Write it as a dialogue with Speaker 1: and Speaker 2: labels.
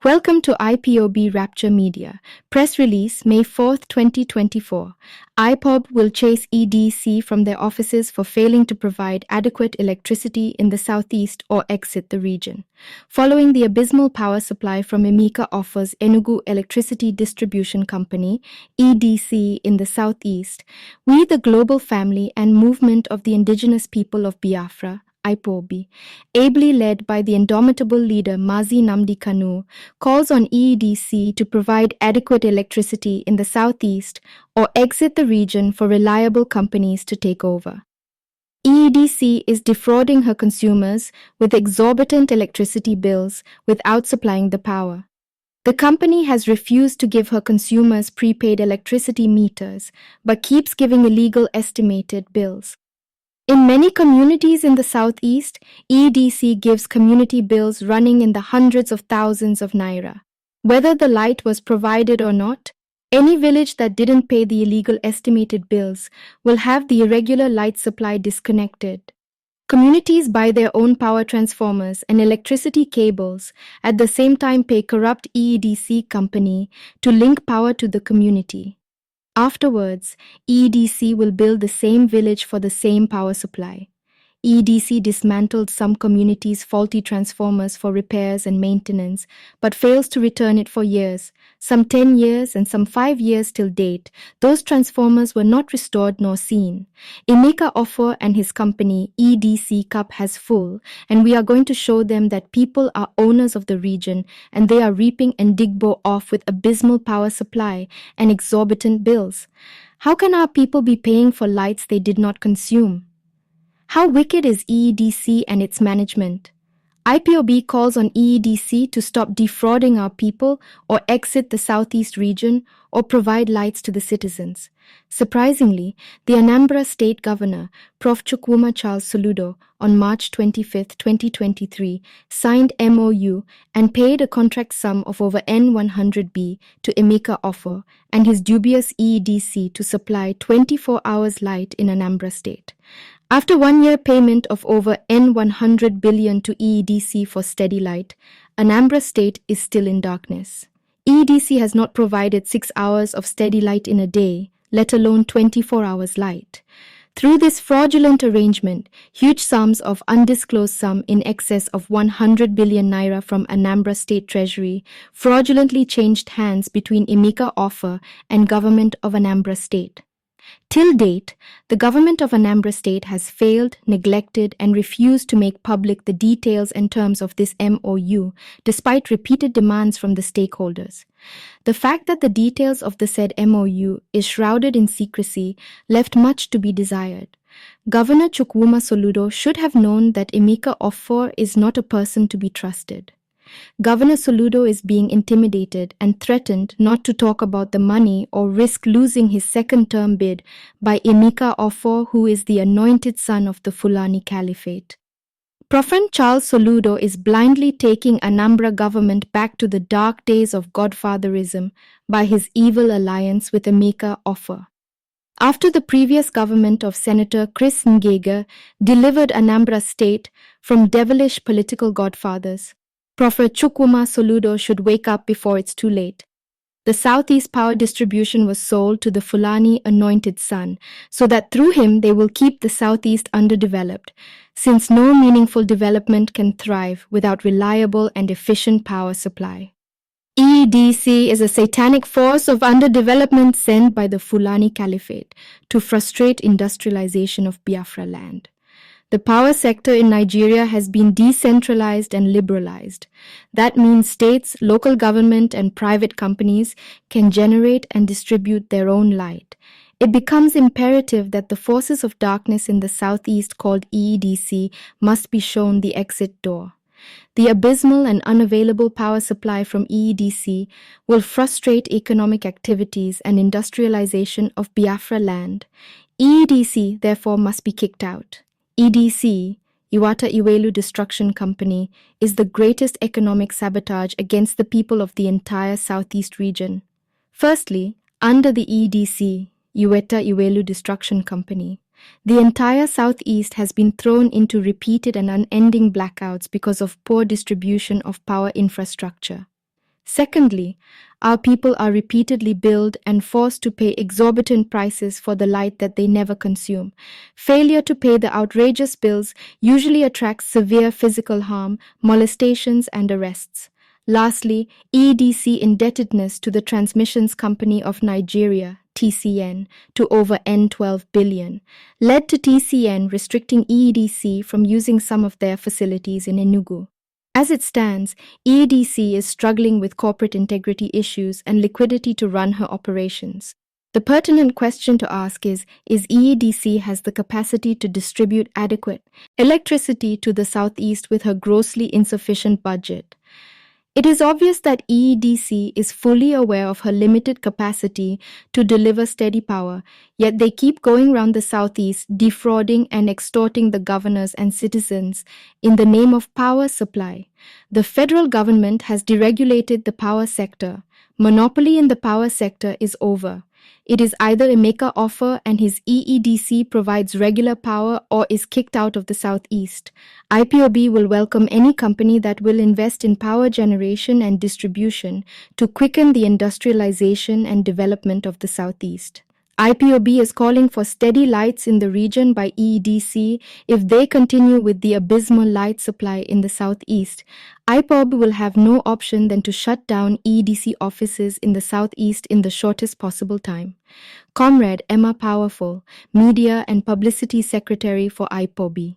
Speaker 1: Welcome to IPOB Rapture Media. Press release May 4th, 2024. Ipob will chase EDC from their offices for failing to provide adequate electricity in the southeast or exit the region. Following the abysmal power supply from Emeka Offor's Enugu Electricity Distribution Company, EDC, in the southeast, we, the global family and movement of the indigenous people of Biafra, Ipob, ably led by the indomitable leader Mazi Nnamdi Kanu, calls on EDC to provide adequate electricity in the southeast or exit the region for reliable companies to take over. EDC is defrauding her consumers with exorbitant electricity bills without supplying the power. The company has refused to give her consumers prepaid electricity meters, but keeps giving illegal estimated bills. In many communities in the southeast, EDC gives community bills running in the hundreds of thousands of naira. Whether the light was provided or not, any village that didn't pay the illegal estimated bills will have the irregular light supply disconnected. Communities buy their own power transformers and electricity cables, at the same time pay corrupt EDC company to link power to the community. Afterwards, EDC will build the same village for the same power supply. EDC dismantled some communities' faulty transformers for repairs and maintenance, but fails to return it for years, some 10 years and some 5 years till date. Those transformers were not restored nor seen. Emeka Offor and his company, EDC Cup, has full, and we are going to show them that people are owners of the region and they are reaping and digbo off with abysmal power supply and exorbitant bills. How can our people be paying for lights they did not consume? How wicked is EDC and its management? IPOB calls on EDC to stop defrauding our people or exit the southeast region or provide lights to the citizens. Surprisingly, the Anambra State Governor, Prof. Chukwuma Charles Soludo, on March 25, 2023, signed MOU and paid a contract sum of over N100B to Emeka Offor and his dubious EDC to supply 24 hours light in Anambra State. After 1 year payment of over N100 billion to EDC for steady light, Anambra State is still in darkness. EDC has not provided 6 hours of steady light in a day, let alone 24 hours light. Through this fraudulent arrangement, huge sums of undisclosed sum in excess of 100 billion naira from Anambra State Treasury fraudulently changed hands between Emeka Offor and government of Anambra State. Till date, the government of Anambra State has failed, neglected, and refused to make public the details and terms of this MOU, despite repeated demands from the stakeholders. The fact that the details of the said MOU is shrouded in secrecy left much to be desired. Governor Chukwuma Soludo should have known that Emeka Offor is not a person to be trusted. Governor Soludo is being intimidated and threatened not to talk about the money or risk losing his second-term bid by Emeka Offor, who is the anointed son of the Fulani Caliphate. Prof. Charles Soludo is blindly taking Anambra government back to the dark days of godfatherism by his evil alliance with Emeka Offor. After the previous government of Senator Chris Ngega delivered Anambra State from devilish political godfathers, Prof. Chukwuma Soludo should wake up before it's too late. The Southeast power distribution was sold to the Fulani anointed son, so that through him they will keep the Southeast underdeveloped, since no meaningful development can thrive without reliable and efficient power supply. EDC is a satanic force of underdevelopment sent by the Fulani Caliphate to frustrate industrialization of Biafra land. The power sector in Nigeria has been decentralized and liberalized. That means states, local government, and private companies can generate and distribute their own light. It becomes imperative that the forces of darkness in the southeast called EDC must be shown the exit door. The abysmal and unavailable power supply from EDC will frustrate economic activities and industrialization of Biafra land. EDC, therefore, must be kicked out. EDC, Iwata Iwelu Destruction Company, is the greatest economic sabotage against the people of the entire southeast region. Firstly, under the EDC, Iwata Iwelu Destruction Company, the entire southeast has been thrown into repeated and unending blackouts because of poor distribution of power infrastructure. Secondly, our people are repeatedly billed and forced to pay exorbitant prices for the light that they never consume. Failure to pay the outrageous bills usually attracts severe physical harm, molestations, and arrests. Lastly, EDC indebtedness to the Transmissions Company of Nigeria, TCN, to over N12 billion, led to TCN restricting EDC from using some of their facilities in Enugu. As it stands, EDC is struggling with corporate integrity issues and liquidity to run her operations. The pertinent question to ask is EDC has the capacity to distribute adequate electricity to the southeast with her grossly insufficient budget? It is obvious that EDC is fully aware of her limited capacity to deliver steady power, yet they keep going round the southeast, defrauding and extorting the governors and citizens in the name of power supply. The federal government has deregulated the power sector. Monopoly in the power sector is over. It is either Emeka offer and his EEDC provides regular power or is kicked out of the southeast. IPOB will welcome any company that will invest in power generation and distribution to quicken the industrialization and development of the southeast. IPOB is calling for steady lights in the region by EEDC. If they continue with the abysmal light supply in the southeast, Ipob will have no option than to shut down EEDC offices in the southeast in the shortest possible time. Comrade Emma Powerful, Media and Publicity Secretary for IPOB.